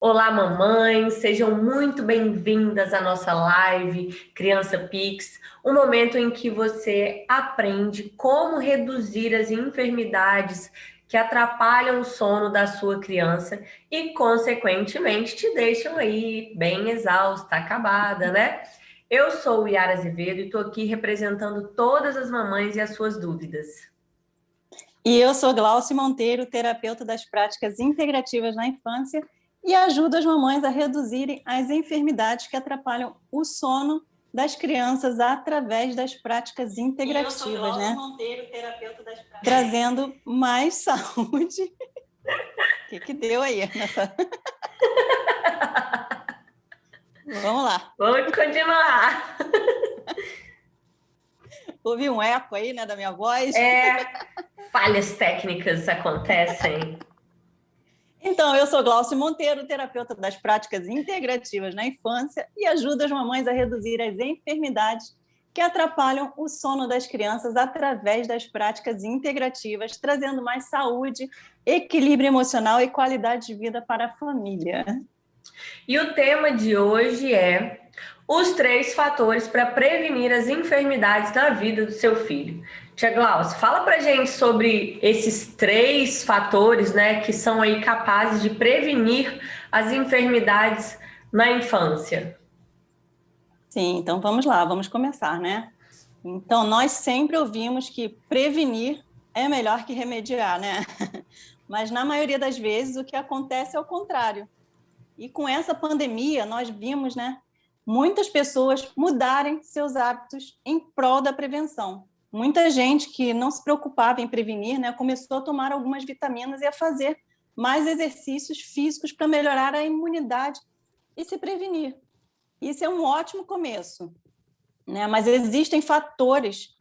Olá, mamães, sejam muito bem-vindas à nossa live Criança Pix, um momento em que você aprende como reduzir as enfermidades que atrapalham o sono da sua criança e, consequentemente, te deixam aí bem exausta, acabada, né? Eu sou Yara Azevedo e estou aqui representando todas as mamães e as suas dúvidas. E eu sou Glaucia Monteiro, terapeuta das práticas integrativas na infância e ajudo as mamães a reduzirem as enfermidades que atrapalham o sono das crianças através das práticas integrativas, eu sou Glaucia né? Monteiro, terapeuta das práticas. Trazendo mais saúde. O que deu aí nessa... Vamos lá. Vamos continuar. Ouvi um eco aí, né, da minha voz? Falhas técnicas acontecem. Então, eu sou Glaucia Monteiro, terapeuta das práticas integrativas na infância e ajudo as mamães a reduzir as enfermidades que atrapalham o sono das crianças através das práticas integrativas, trazendo mais saúde, equilíbrio emocional e qualidade de vida para a família. E o tema de hoje é os 3 fatores para prevenir as enfermidades na vida do seu filho. Tia Glaucia, fala pra gente sobre esses 3 fatores, né, que são aí capazes de prevenir as enfermidades na infância. Sim, então vamos lá, vamos começar, né? Então, nós sempre ouvimos que prevenir é melhor que remediar, né? Mas, na maioria das vezes, o que acontece é o contrário. E com essa pandemia, nós vimos, né, muitas pessoas mudarem seus hábitos em prol da prevenção. Muita gente que não se preocupava em prevenir, né, começou a tomar algumas vitaminas e a fazer mais exercícios físicos para melhorar a imunidade e se prevenir. Isso é um ótimo começo, né? Mas existem fatores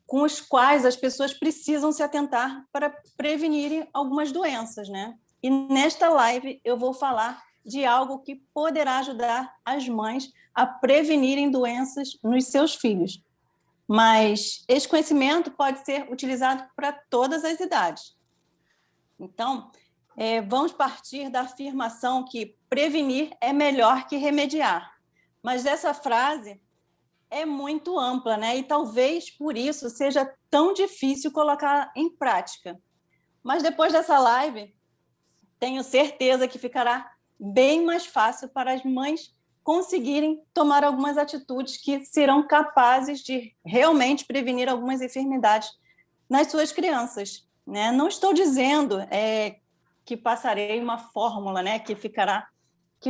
com os quais as pessoas precisam se atentar para prevenirem algumas doenças, né? E nesta live eu vou falar de algo que poderá ajudar as mães a prevenirem doenças nos seus filhos. Mas esse conhecimento pode ser utilizado para todas as idades. Então, vamos partir da afirmação que prevenir é melhor que remediar. Mas essa frase é muito ampla, né? E talvez por isso seja tão difícil colocar em prática. Mas depois dessa live, tenho certeza que ficará bem mais fácil para as mães conseguirem tomar algumas atitudes que serão capazes de realmente prevenir algumas enfermidades nas suas crianças, né? Não estou dizendo que passarei uma fórmula, né, que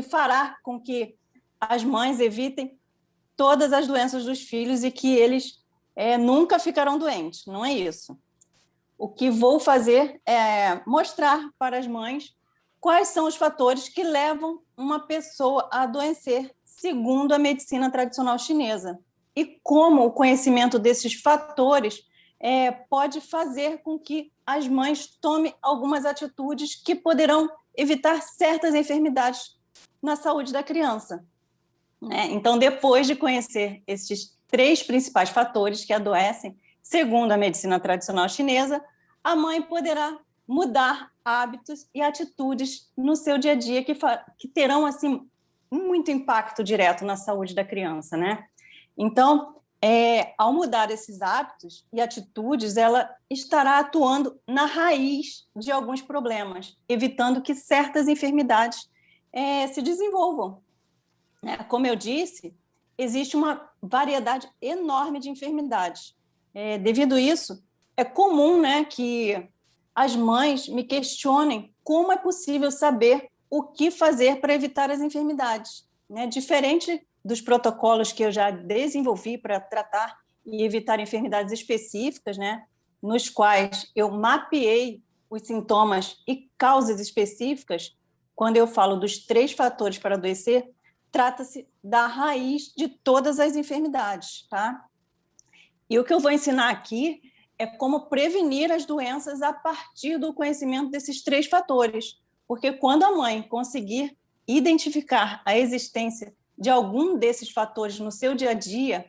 fará com que as mães evitem todas as doenças dos filhos e que eles nunca ficarão doentes. Não é isso. O que vou fazer é mostrar para as mães quais são os fatores que levam uma pessoa a adoecer, segundo a medicina tradicional chinesa, e como o conhecimento desses fatores pode fazer com que as mães tomem algumas atitudes que poderão evitar certas enfermidades na saúde da criança. Então, depois de conhecer esses 3 principais fatores que adoecem, segundo a medicina tradicional chinesa, a mãe poderá mudar hábitos e atitudes no seu dia a dia que terão assim muito impacto direto na saúde da criança, né? Então, ao mudar esses hábitos e atitudes, ela estará atuando na raiz de alguns problemas, evitando que certas enfermidades se desenvolvam. Como eu disse, existe uma variedade enorme de enfermidades. Devido a isso, é comum, né, que as mães me questionem como é possível saber o que fazer para evitar as enfermidades, né? Diferente dos protocolos que eu já desenvolvi para tratar e evitar enfermidades específicas, né, nos quais eu mapeei os sintomas e causas específicas, quando eu falo dos 3 fatores para adoecer, trata-se da raiz de todas as enfermidades, tá? E o que eu vou ensinar aqui é como prevenir as doenças a partir do conhecimento desses 3 fatores, porque quando a mãe conseguir identificar a existência de algum desses fatores no seu dia a dia,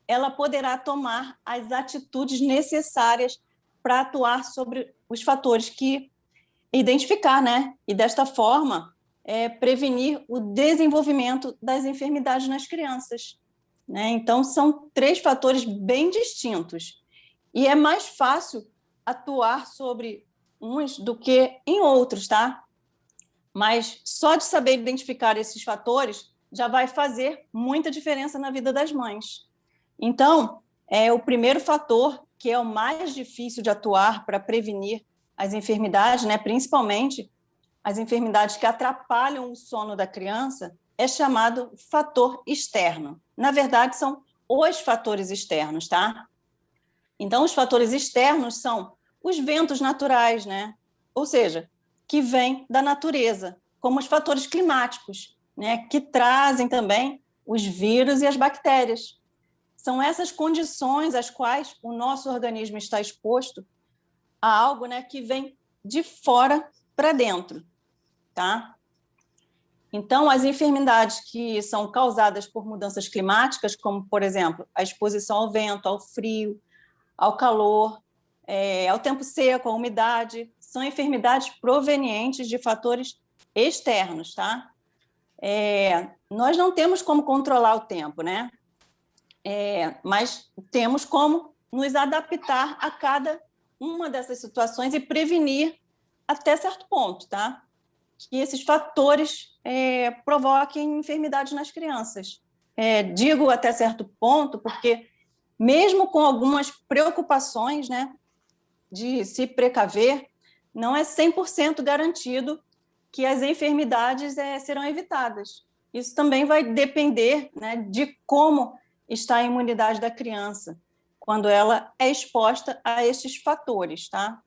ela poderá tomar as atitudes necessárias para atuar sobre os fatores que identificar, né? E desta forma, prevenir o desenvolvimento das enfermidades nas crianças, né? Então, são 3 fatores bem distintos. E é mais fácil atuar sobre uns do que em outros, tá? Mas só de saber identificar esses fatores já vai fazer muita diferença na vida das mães. Então, o primeiro fator, que é o mais difícil de atuar para prevenir as enfermidades, né, principalmente as enfermidades que atrapalham o sono da criança, é chamado fator externo. Na verdade, são os fatores externos, tá? Então, os fatores externos são os ventos naturais, né? Ou seja, que vêm da natureza, como os fatores climáticos, né? Que trazem também os vírus e as bactérias. São essas condições às quais o nosso organismo está exposto a algo, né, que vem de fora para dentro, tá? Então, as enfermidades que são causadas por mudanças climáticas, como, por exemplo, a exposição ao vento, ao frio, ao calor, ao tempo seco, à umidade, são enfermidades provenientes de fatores externos, tá? Nós não temos como controlar o tempo, né? Mas temos como nos adaptar a cada uma dessas situações e prevenir até certo ponto, tá? Que esses fatores provoquem enfermidades nas crianças. Digo até certo ponto porque, mesmo com algumas preocupações, né, de se precaver, não é 100% garantido que as enfermidades serão evitadas. Isso também vai depender, né, de como está a imunidade da criança, quando ela é exposta a estes fatores, tá?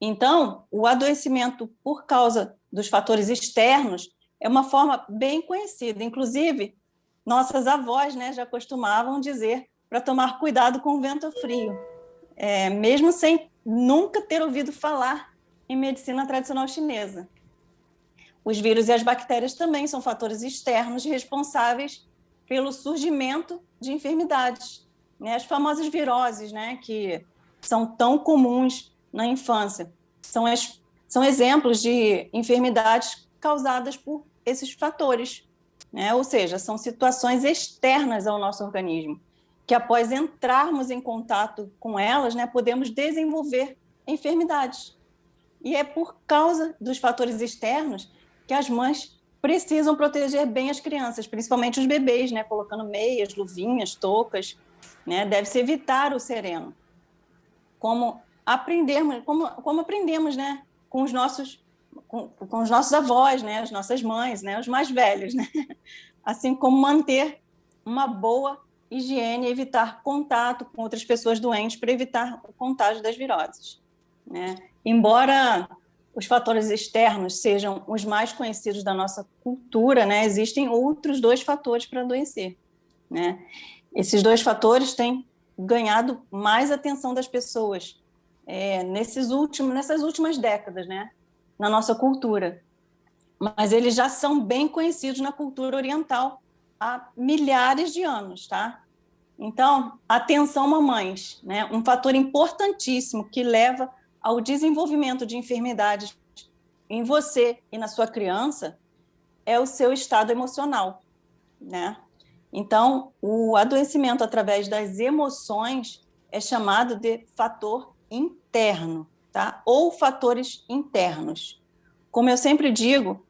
Então, o adoecimento por causa dos fatores externos é uma forma bem conhecida. Inclusive, nossas avós, né, já costumavam dizer para tomar cuidado com o vento frio, mesmo sem nunca ter ouvido falar em medicina tradicional chinesa. Os vírus e as bactérias também são fatores externos responsáveis pelo surgimento de enfermidades, né? As famosas viroses, né, que são tão comuns na infância, são exemplos de enfermidades causadas por esses fatores, né? Ou seja, são situações externas ao nosso organismo, que após entrarmos em contato com elas, né, podemos desenvolver enfermidades. E é por causa dos fatores externos que as mães precisam proteger bem as crianças, principalmente os bebês, né, colocando meias, luvinhas, toucas, né? Deve-se evitar o sereno. Como aprendemos, né, com os nossos avós, né, as nossas mães, né, os mais velhos, né? Assim como manter uma boa higiene e evitar contato com outras pessoas doentes para evitar o contágio das viroses, né? Embora os fatores externos sejam os mais conhecidos da nossa cultura, né, existem outros 2 fatores para adoecer, né? Esses 2 fatores têm ganhado mais atenção das pessoas nessas últimas décadas, né, na nossa cultura. Mas eles já são bem conhecidos na cultura oriental há milhares de anos, tá? Então, atenção, mamães, né? Um fator importantíssimo que leva ao desenvolvimento de enfermidades em você e na sua criança é o seu estado emocional, né? Então, o adoecimento através das emoções é chamado de fator interno, tá? Ou fatores internos. Como eu sempre digo,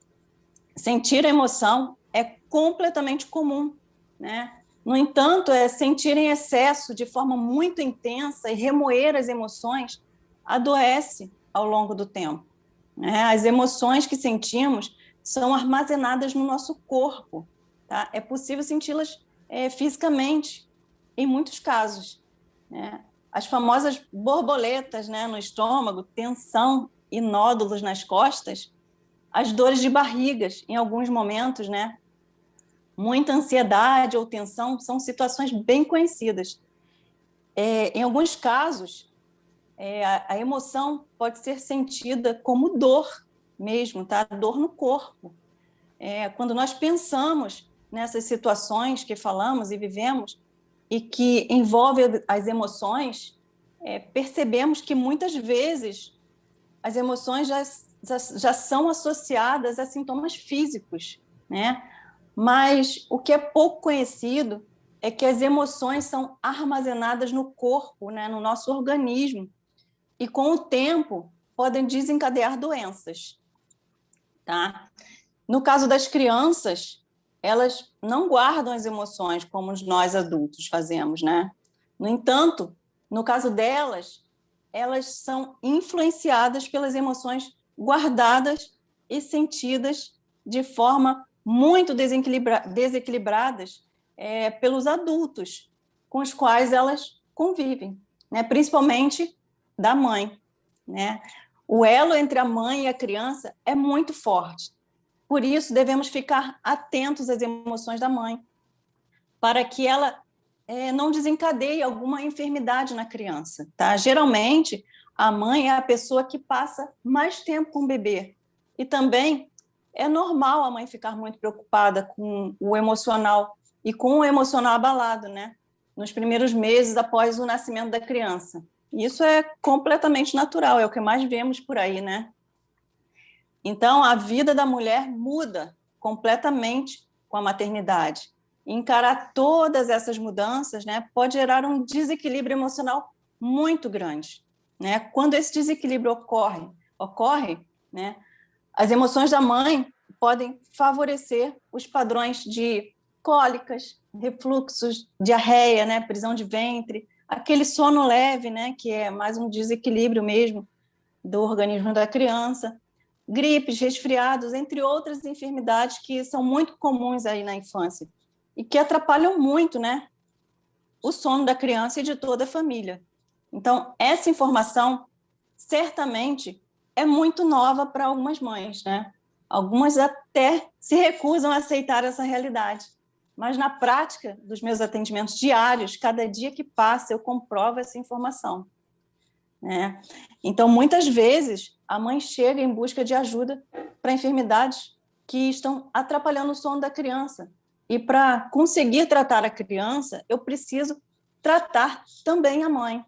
sentir a emoção é completamente comum, né? No entanto, sentir em excesso, de forma muito intensa, e remoer as emoções, adoece ao longo do tempo, né? As emoções que sentimos são armazenadas no nosso corpo, tá? É possível senti-las fisicamente, em muitos casos, né? As famosas borboletas, né, no estômago, tensão e nódulos nas costas, as dores de barrigas, em alguns momentos, né? Muita ansiedade ou tensão são situações bem conhecidas. Em alguns casos, a emoção pode ser sentida como dor mesmo, tá? Dor no corpo. Quando nós pensamos nessas situações que falamos e vivemos e que envolvem as emoções, percebemos que muitas vezes as emoções já são associadas a sintomas físicos, né? Mas o que é pouco conhecido é que as emoções são armazenadas no corpo, né, no nosso organismo, e com o tempo podem desencadear doenças, tá? No caso das crianças, elas não guardam as emoções como nós adultos fazemos, né? No entanto, no caso delas, elas são influenciadas pelas emoções guardadas e sentidas de forma muito desequilibradas pelos adultos com os quais elas convivem, né? Principalmente da mãe, né? O elo entre a mãe e a criança é muito forte. Por isso, devemos ficar atentos às emoções da mãe, para que ela não desencadeie alguma enfermidade na criança, tá? Geralmente, a mãe é a pessoa que passa mais tempo com o bebê. E também é normal a mãe ficar muito preocupada com o emocional e com o emocional abalado, né? Nos primeiros meses após o nascimento da criança. Isso é completamente natural, é o que mais vemos por aí, né? Então, a vida da mulher muda completamente com a maternidade. Encarar todas essas mudanças, né, pode gerar um desequilíbrio emocional muito grande, né? Quando esse desequilíbrio ocorre, né, as emoções da mãe podem favorecer os padrões de cólicas, refluxos, diarreia, né, prisão de ventre, aquele sono leve, né, que é mais um desequilíbrio mesmo do organismo da criança, gripes, resfriados, entre outras enfermidades que são muito comuns aí na infância e que atrapalham muito, né, o sono da criança e de toda a família. Então, essa informação certamente é muito nova para algumas mães, né? Algumas até se recusam a aceitar essa realidade. Mas na prática dos meus atendimentos diários, cada dia que passa, eu comprovo essa informação, né? Então, muitas vezes, a mãe chega em busca de ajuda para enfermidades que estão atrapalhando o sono da criança. E para conseguir tratar a criança, eu preciso tratar também a mãe,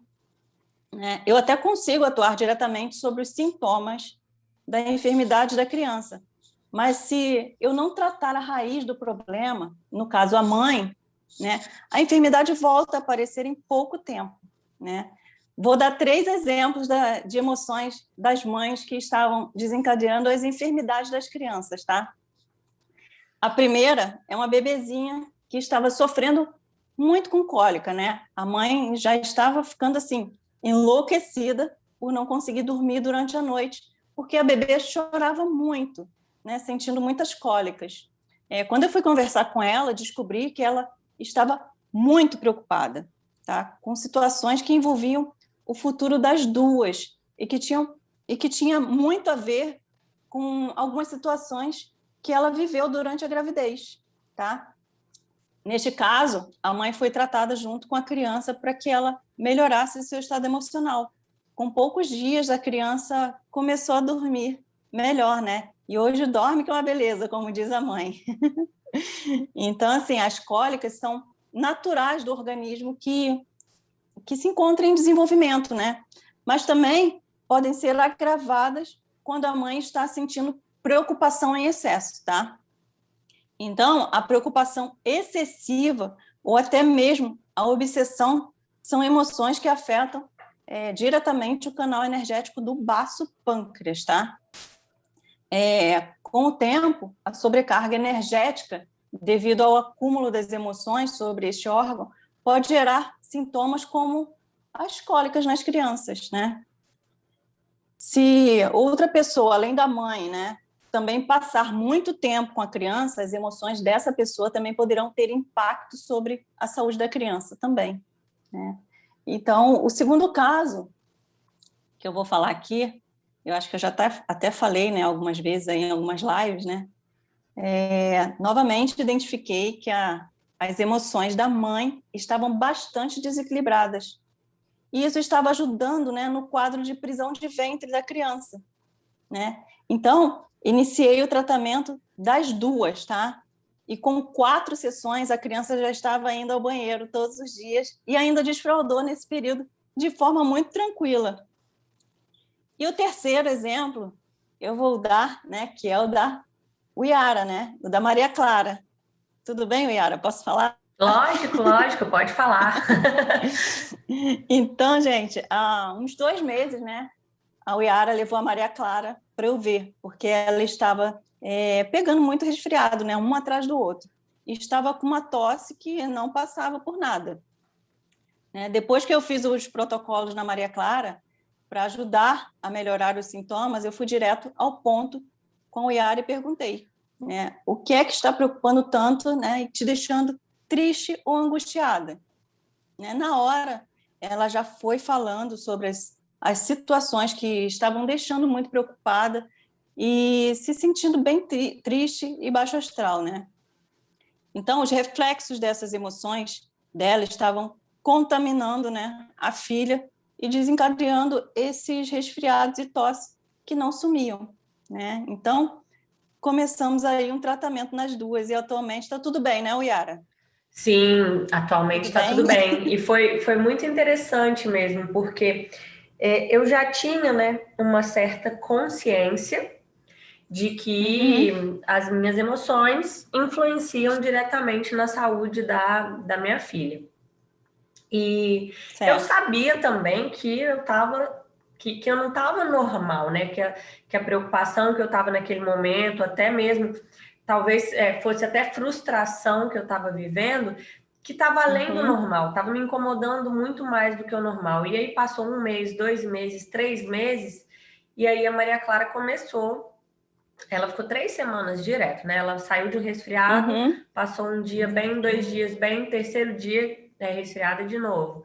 né? Eu até consigo atuar diretamente sobre os sintomas da enfermidade da criança, mas se eu não tratar a raiz do problema, no caso a mãe, né, a enfermidade volta a aparecer em pouco tempo, né? Vou dar 3 exemplos de emoções das mães que estavam desencadeando as enfermidades das crianças, tá? A primeira é uma bebezinha que estava sofrendo muito com cólica, né? A mãe já estava ficando assim, enlouquecida por não conseguir dormir durante a noite, porque a bebê chorava muito, né? Sentindo muitas cólicas. Quando eu fui conversar com ela, descobri que ela estava muito preocupada, tá? Com situações que envolviam o futuro das duas e que tinha muito a ver com algumas situações que ela viveu durante a gravidez, tá? Neste caso, a mãe foi tratada junto com a criança para que ela melhorasse seu estado emocional. Com poucos dias, a criança começou a dormir melhor, né? E hoje dorme que é uma beleza, como diz a mãe. Então, assim, as cólicas são naturais do organismo que se encontra em desenvolvimento, né? Mas também podem ser agravadas quando a mãe está sentindo preocupação em excesso, tá? Então, a preocupação excessiva ou até mesmo a obsessão são emoções que afetam diretamente o canal energético do baço pâncreas, tá? Com o tempo, a sobrecarga energética, devido ao acúmulo das emoções sobre este órgão, pode gerar sintomas como as cólicas nas crianças, né? Se outra pessoa, além da mãe, né, também passar muito tempo com a criança, as emoções dessa pessoa também poderão ter impacto sobre a saúde da criança também, né? Então, o segundo caso que eu vou falar aqui, eu acho que eu já até falei, né, algumas vezes aí em algumas lives, né? Novamente identifiquei que as emoções da mãe estavam bastante desequilibradas. E isso estava ajudando, né, no quadro de prisão de ventre da criança, né? Então, iniciei o tratamento das duas, tá? E com 4 sessões, a criança já estava indo ao banheiro todos os dias e ainda desfraldou nesse período de forma muito tranquila. E o terceiro exemplo eu vou dar, né, que é o da Uiara, né, o da Maria Clara. Tudo bem, Uiara? Posso falar? Lógico, lógico, pode falar. Então, gente, há uns 2 meses, né, a Uiara levou a Maria Clara para eu ver, porque ela estava pegando muito resfriado, né, um atrás do outro. E estava com uma tosse que não passava por nada. Né? Depois que eu fiz os protocolos na Maria Clara, para ajudar a melhorar os sintomas, eu fui direto ao ponto com o Iara e perguntei, né, o que é que está preocupando tanto, né, e te deixando triste ou angustiada? Né? Na hora, ela já foi falando sobre as situações que estavam deixando muito preocupada e se sentindo bem triste e baixo astral, né? Então, os reflexos dessas emoções dela estavam contaminando, né, a filha e desencadeando esses resfriados e tosse que não sumiam, né? Então, começamos aí um tratamento nas duas e atualmente está tudo bem, né, Yara? Sim, atualmente Tudo está bem? tudo bem. E foi muito interessante mesmo, porque eu já tinha, né, uma certa consciência de que Uhum, as minhas emoções influenciam diretamente na saúde da minha filha. E eu certo. sabia também que eu tava, que eu não estava normal, né? Que a preocupação que eu estava naquele momento, até mesmo, talvez fosse até frustração que eu estava vivendo, que estava além do Uhum, normal, estava me incomodando muito mais do que o normal. E aí passou 1 mês, 2 meses, 3 meses, e aí a Maria Clara começou. Ela ficou 3 semanas direto, né? Ela saiu de um resfriado, uhum, passou um dia bem, 2 dias bem, terceiro dia resfriada de novo.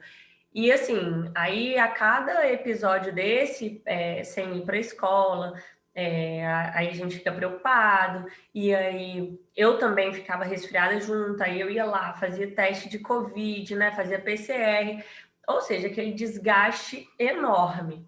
E assim, aí a cada episódio desse, sem ir para a escola, aí a gente fica preocupado, e aí eu também ficava resfriada junto, aí eu ia lá, fazia teste de Covid, né? Fazia PCR, ou seja, aquele desgaste enorme.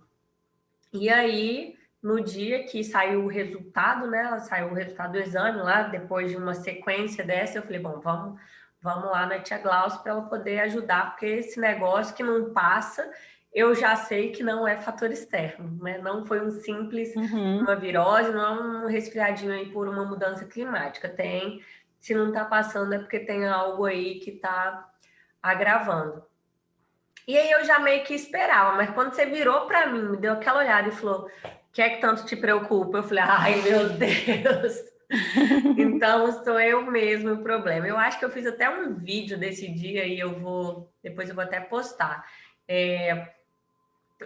E aí, no dia que saiu o resultado, né? Saiu o resultado do exame lá, depois de uma sequência dessa, eu falei, bom, vamos lá na tia Glaucia para ela poder ajudar, porque esse negócio que não passa, eu já sei que não é fator externo, né? Não foi um simples, uhum. uma virose, não é um resfriadinho aí por uma mudança climática. Se não tá passando, é porque tem algo aí que tá agravando. E aí eu já meio que esperava, mas quando você virou para mim, me deu aquela olhada e falou: "O que é que tanto te preocupa?" Eu falei: "Ai, meu Deus". Então sou eu mesmo o problema. Eu acho que eu fiz até um vídeo desse dia e depois eu vou até postar.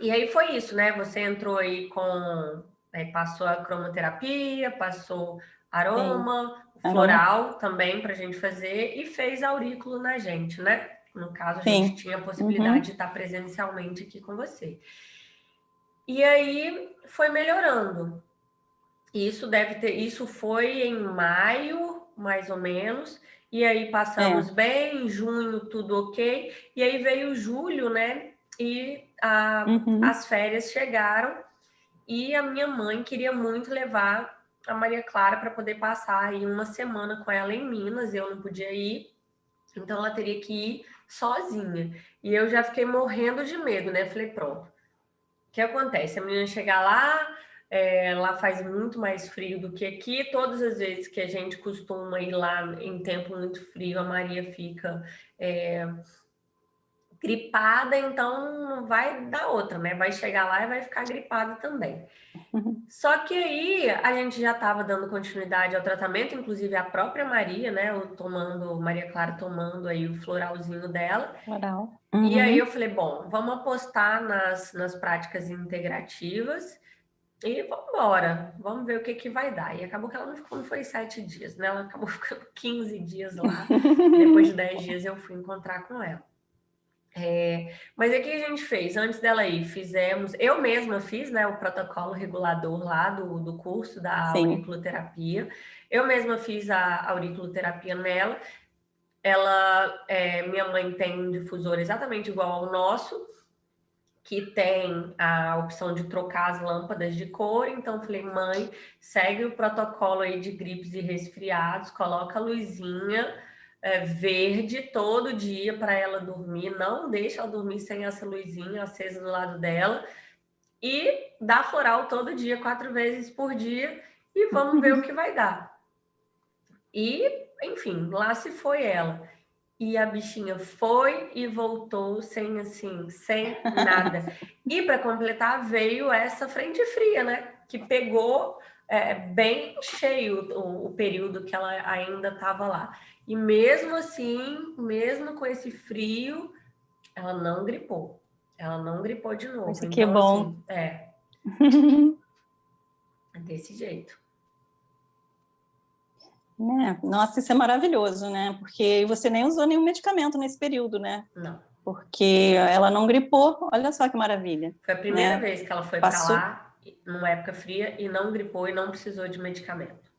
E aí foi isso, né? Você entrou aí passou a cromoterapia, passou Sim, aroma, aroma. floral também para a gente fazer e fez aurículo na gente, né? No caso, a gente Sim. tinha a possibilidade de Uhum. estar presencialmente aqui com você. E aí foi melhorando. Isso foi em maio, mais ou menos. E aí É. passamos bem, junho tudo ok. E aí veio julho, né? E Uhum. as férias chegaram e a minha mãe queria muito levar a Maria Clara para poder passar aí uma semana com ela em Minas. Eu não podia ir, então ela teria que ir sozinha. E eu já fiquei morrendo de medo, né? Falei, pronto. O que acontece? A menina chegar lá, lá faz muito mais frio do que aqui. Todas as vezes que a gente costuma ir lá em tempo muito frio, a Maria fica gripada, então não vai dar outra, né? Vai chegar lá e vai ficar gripada também. Só que aí a gente já estava dando continuidade ao tratamento, inclusive a própria Maria, né? Maria Clara tomando aí o floralzinho dela. Oral. E aí eu Uhum. falei, bom, vamos apostar nas práticas integrativas e vamos embora, vamos ver o que que vai dar. E acabou que ela não ficou, não foi 7 dias, né? Ela acabou ficando 15 dias lá. Depois de 10 dias eu fui encontrar com ela. Mas o que a gente fez? Antes dela ir, eu mesma fiz, né, o protocolo regulador lá do curso da Sim. auriculoterapia. Eu mesma fiz a auriculoterapia nela. Minha mãe tem um difusor exatamente igual ao nosso, que tem a opção de trocar as lâmpadas de cor. Então, falei, mãe, segue o protocolo aí de gripes e resfriados, coloca a luzinha verde todo dia para ela dormir, não deixa ela dormir sem essa luzinha acesa do lado dela. e dá floral todo dia, 4 vezes por dia, e vamos ver o que vai dar. E, enfim, lá se foi ela. E a bichinha foi e voltou sem assim, sem nada. E para completar, veio essa frente fria, né? Que pegou bem cheio o período que ela ainda estava lá. E mesmo assim, mesmo com esse frio, ela não gripou. Ela não gripou de novo. Poxa, que Então, bom. assim, é desse jeito. Né? Nossa, isso é maravilhoso, né? Porque você nem usou nenhum medicamento nesse período, né? Não. Porque ela não gripou, olha só que maravilha. Foi a primeira Né? vez que ela foi para Passou, lá, numa época fria, e não gripou e não precisou de medicamento.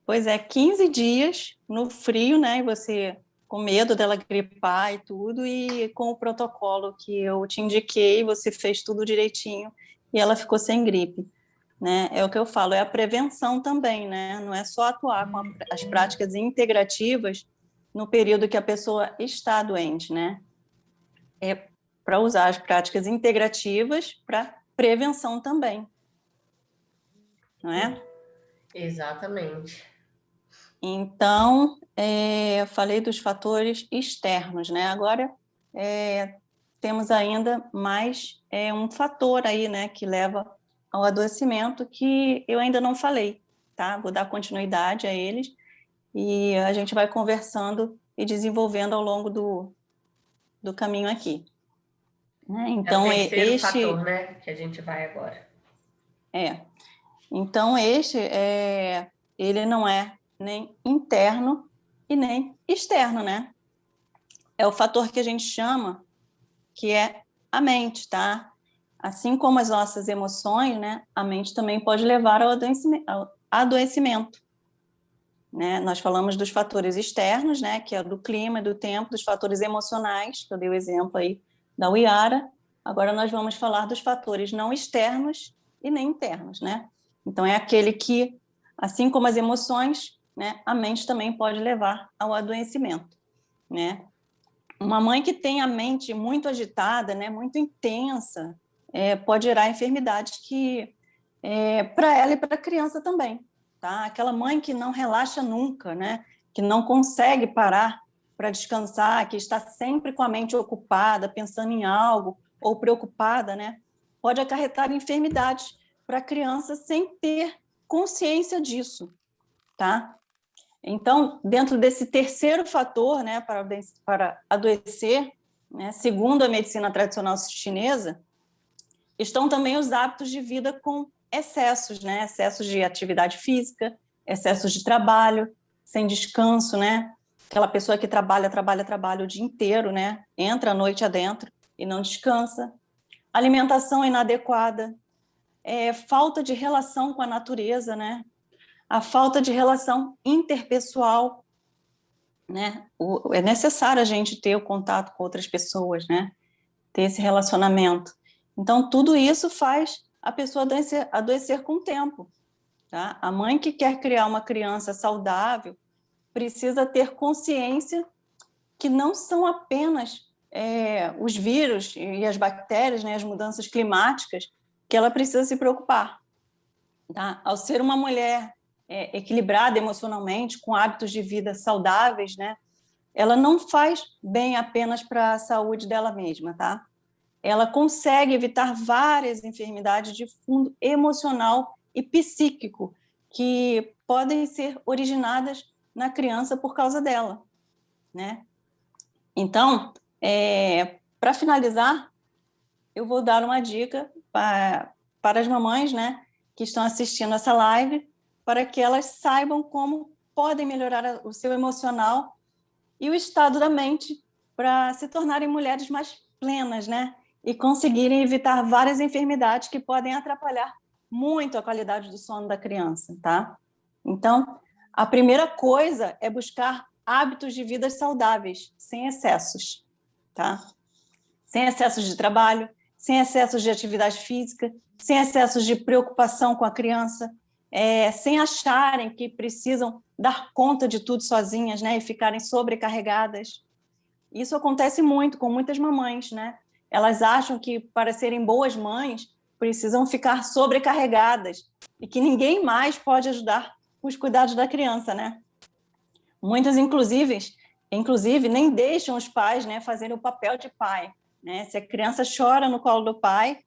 pois é, 15 dias no frio, né? E você com medo dela gripar e tudo, e com o protocolo que eu te indiquei, você fez tudo direitinho e ela ficou sem gripe. Né? É o que eu falo, é a prevenção também, né? Não é só atuar com as práticas integrativas no período que a pessoa está doente, né? É para usar as práticas integrativas para prevenção também, não é? Exatamente. Então, falei dos fatores externos, né? Agora, temos ainda mais um fator aí, né, que leva ao adoecimento que eu ainda não falei, tá? Vou dar continuidade a eles e a gente vai conversando e desenvolvendo ao longo do caminho aqui. Né? É o Então, terceiro fator, né, que a gente vai agora. Então, ele não é nem interno e nem externo, né? É o fator que a gente chama que é a mente, tá? Assim como as nossas emoções, né? A mente também pode levar ao adoecimento, né? Nós falamos dos fatores externos, né? Que é do clima, do tempo, dos fatores emocionais, que eu dei o exemplo aí da Uiara. Agora nós vamos falar dos fatores não externos e nem internos, né? Então é aquele que, assim como as emoções, né? A mente também pode levar ao adoecimento, né? Uma mãe que tem a mente muito agitada, né, muito intensa, pode gerar enfermidades que para ela e para a criança também, tá? Aquela mãe que não relaxa nunca, né, que não consegue parar para descansar, que está sempre com a mente ocupada, pensando em algo ou preocupada, né, pode acarretar enfermidades para a criança sem ter consciência disso, tá? Então, dentro desse terceiro fator, né, para adoecer, né, segundo a medicina tradicional chinesa, estão também os hábitos de vida com excessos, né, excessos de atividade física, excessos de trabalho, sem descanso, né, aquela pessoa que trabalha o dia inteiro, né, entra a noite adentro e não descansa, alimentação inadequada, falta de relação com a natureza, né, a falta de relação interpessoal, né? É necessário a gente ter o contato com outras pessoas, né? Ter esse relacionamento. Então, tudo isso faz a pessoa adoecer com o tempo, tá? A mãe que quer criar uma criança saudável precisa ter consciência que não são apenas os vírus e as bactérias, né, as mudanças climáticas, que ela precisa se preocupar, tá? Ao ser uma mulher equilibrada emocionalmente, com hábitos de vida saudáveis, né? Ela não faz bem apenas para a saúde dela mesma, tá? Ela consegue evitar várias enfermidades de fundo emocional e psíquico que podem ser originadas na criança por causa dela, né? Então, para finalizar, eu vou dar uma dica para as mamães, né, que estão assistindo essa live, para que elas saibam como podem melhorar o seu emocional e o estado da mente para se tornarem mulheres mais plenas, né? E conseguirem evitar várias enfermidades que podem atrapalhar muito a qualidade do sono da criança, tá? Então, a primeira coisa é buscar hábitos de vida saudáveis, sem excessos, tá? Sem excessos de trabalho, sem excessos de atividade física, sem excessos de preocupação com a criança, sem acharem que precisam dar conta de tudo sozinhas, né, e ficarem sobrecarregadas. Isso acontece muito com muitas mamães, né? Elas acham que para serem boas mães precisam ficar sobrecarregadas e que ninguém mais pode ajudar com os cuidados da criança, né? Muitas, inclusive nem deixam os pais, né, fazerem o papel de pai, né? Se a criança chora no colo do pai,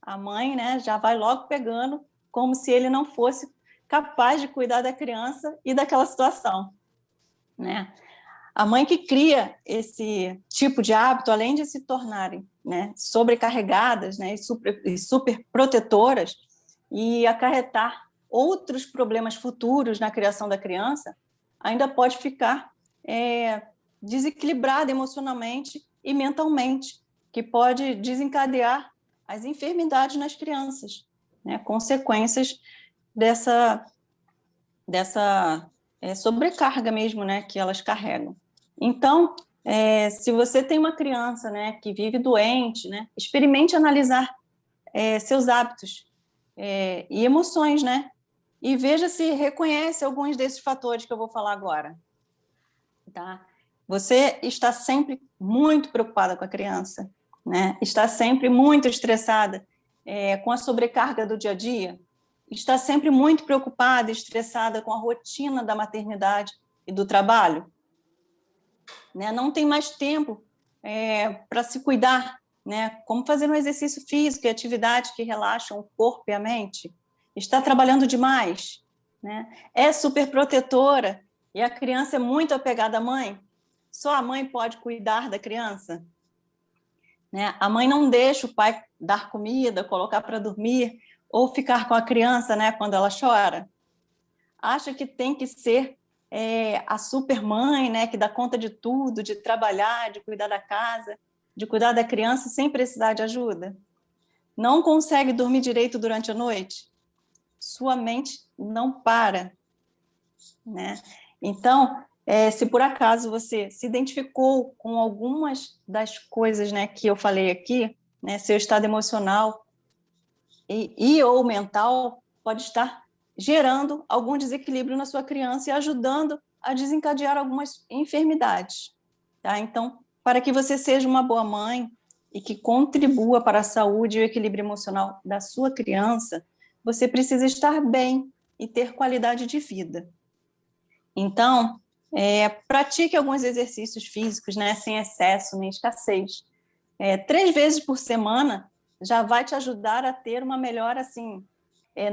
a mãe, né, já vai logo pegando como se ele não fosse capaz de cuidar da criança e daquela situação, né? A mãe que cria esse tipo de hábito, além de se tornarem, né, sobrecarregadas, né, e super protetoras e acarretar outros problemas futuros na criação da criança, ainda pode ficar desequilibrada emocionalmente e mentalmente, que pode desencadear as enfermidades nas crianças, né, consequências dessa sobrecarga mesmo, né, que elas carregam. Então, se você tem uma criança, né, que vive doente, né, experimente analisar seus hábitos e emoções, né, e veja se reconhece alguns desses fatores que eu vou falar agora. Tá? Você está sempre muito preocupada com a criança, né? Está sempre muito estressada com a sobrecarga do dia a dia, está sempre muito preocupada e estressada com a rotina da maternidade e do trabalho, né? Não tem mais tempo para se cuidar, né? Como fazer um exercício físico e atividades que relaxam o corpo e a mente. Está trabalhando demais, né? É super protetora e a criança é muito apegada à mãe. Só a mãe pode cuidar da criança, né? A mãe não deixa o pai dar comida, colocar para dormir ou ficar com a criança, né, quando ela chora. Acha que tem que ser a super mãe, né, que dá conta de tudo, de trabalhar, de cuidar da casa, de cuidar da criança sem precisar de ajuda. Não consegue dormir direito durante a noite? Sua mente não para, né? Então, se por acaso você se identificou com algumas das coisas, né, que eu falei aqui, né, seu estado emocional e ou mental pode estar gerando algum desequilíbrio na sua criança e ajudando a desencadear algumas enfermidades, tá? Então, para que você seja uma boa mãe e que contribua para a saúde e o equilíbrio emocional da sua criança, você precisa estar bem e ter qualidade de vida. Então, pratique alguns exercícios físicos, né, sem excesso nem escassez. 3 vezes por semana já vai te ajudar a ter uma melhora, assim,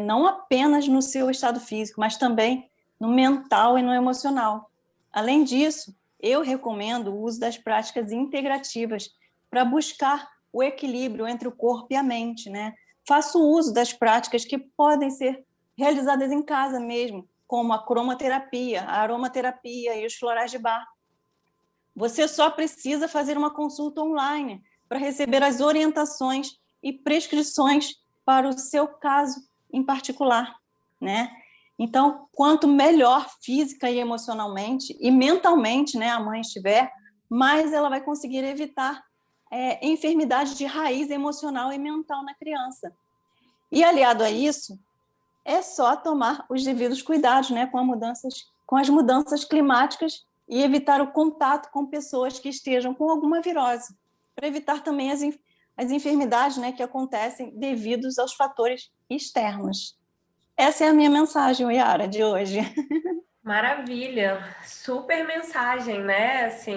não apenas no seu estado físico, mas também no mental e no emocional. Além disso, eu recomendo o uso das práticas integrativas para buscar o equilíbrio entre o corpo e a mente, né? Faça o uso das práticas que podem ser realizadas em casa mesmo, como a cromoterapia, a aromaterapia e os florais de Bach. Você só precisa fazer uma consulta online para receber as orientações e prescrições para o seu caso em particular, né? Então, quanto melhor física e emocionalmente e mentalmente, né, a mãe estiver, mais ela vai conseguir evitar enfermidades de raiz emocional e mental na criança. E aliado a isso, é só tomar os devidos cuidados, né, com as mudanças climáticas e evitar o contato com pessoas que estejam com alguma virose, para evitar também as enfermidades, né, que acontecem devido aos fatores externos. Essa é a minha mensagem, Yara, de hoje. Maravilha, super mensagem, né? Assim,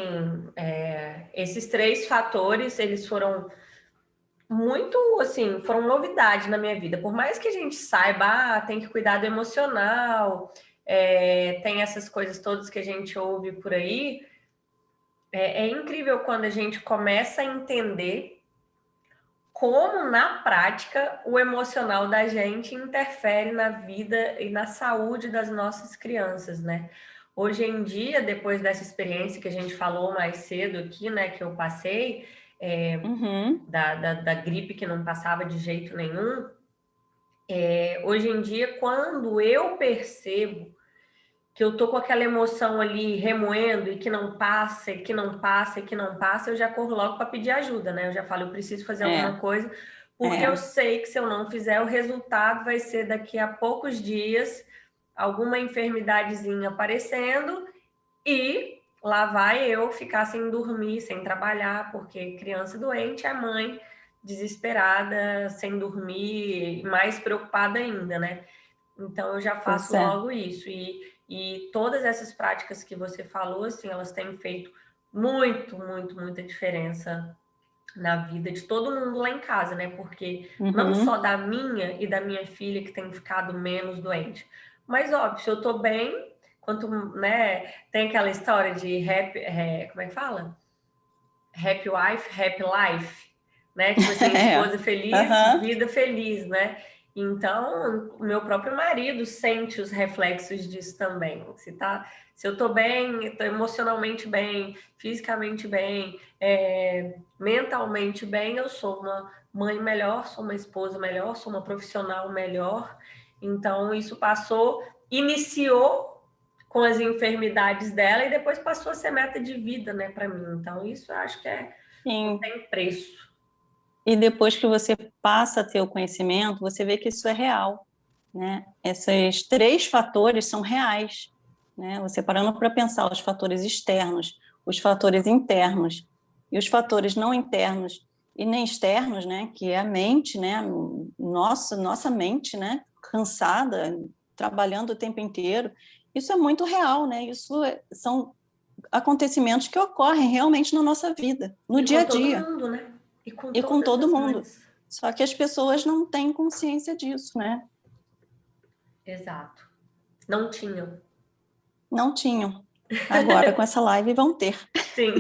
esses 3 fatores, eles foram muito, assim, foram novidade na minha vida. Por mais que a gente saiba, tem que cuidar do emocional, tem essas coisas todas que a gente ouve por aí, é incrível quando a gente começa a entender como, na prática, o emocional da gente interfere na vida e na saúde das nossas crianças, né? Hoje em dia, depois dessa experiência que a gente falou mais cedo aqui, né, que eu passei, da gripe que não passava de jeito nenhum, hoje em dia, quando eu percebo que eu tô com aquela emoção ali remoendo e que não passa, e que não passa, e que não passa, eu já corro logo para pedir ajuda, né? Eu já falo, eu preciso fazer alguma coisa, porque eu sei que se eu não fizer, o resultado vai ser daqui a poucos dias, alguma enfermidadezinha aparecendo e lá vai eu ficar sem dormir, sem trabalhar, porque criança doente, a mãe desesperada, sem dormir, mais preocupada ainda, né? Então, eu já faço Pois é. logo isso. E todas essas práticas que você falou, assim, elas têm feito muita diferença na vida de todo mundo lá em casa, né? Porque não só da minha e da minha filha que tem ficado menos doente, mas óbvio, se eu tô bem, quanto, né? Tem aquela história de como é que fala? Happy wife, happy life, né? Tipo assim, esposa feliz, vida feliz, né? Então, o meu próprio marido sente os reflexos disso também. Se eu tô bem, tô emocionalmente bem, fisicamente bem, mentalmente bem, eu sou uma mãe melhor, sou uma esposa melhor, sou uma profissional melhor. Então, isso iniciou com as enfermidades dela e depois passou a ser meta de vida, né, para mim. Então, isso eu acho que não tem preço. E depois que você passa a ter o conhecimento, você vê que isso é real, né? Esses 3 fatores são reais, né? Você parando para pensar os fatores externos, os fatores internos e os fatores não internos e nem externos, né? Que é a mente, né? Nossa mente, né? Cansada, trabalhando o tempo inteiro. Isso é muito real, né? São acontecimentos que ocorrem realmente na nossa vida, no dia a dia. Com todo mundo, né? E com E com todas todo as mundo. mães. Só que as pessoas não têm consciência disso, né? Exato. Não tinham. Não tinham. Agora, com essa live, vão ter. Sim.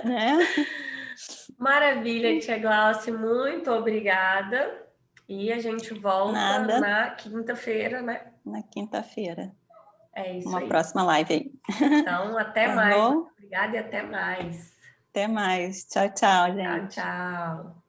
Né? Maravilha, Tia Glauce. Muito obrigada. E a gente volta Nada. na quinta-feira, né? Na quinta-feira. É isso Uma aí. próxima live aí. Então, até Tá mais. bom? Muito obrigada e até mais. Até mais. Tchau, tchau, gente. Tchau, tchau.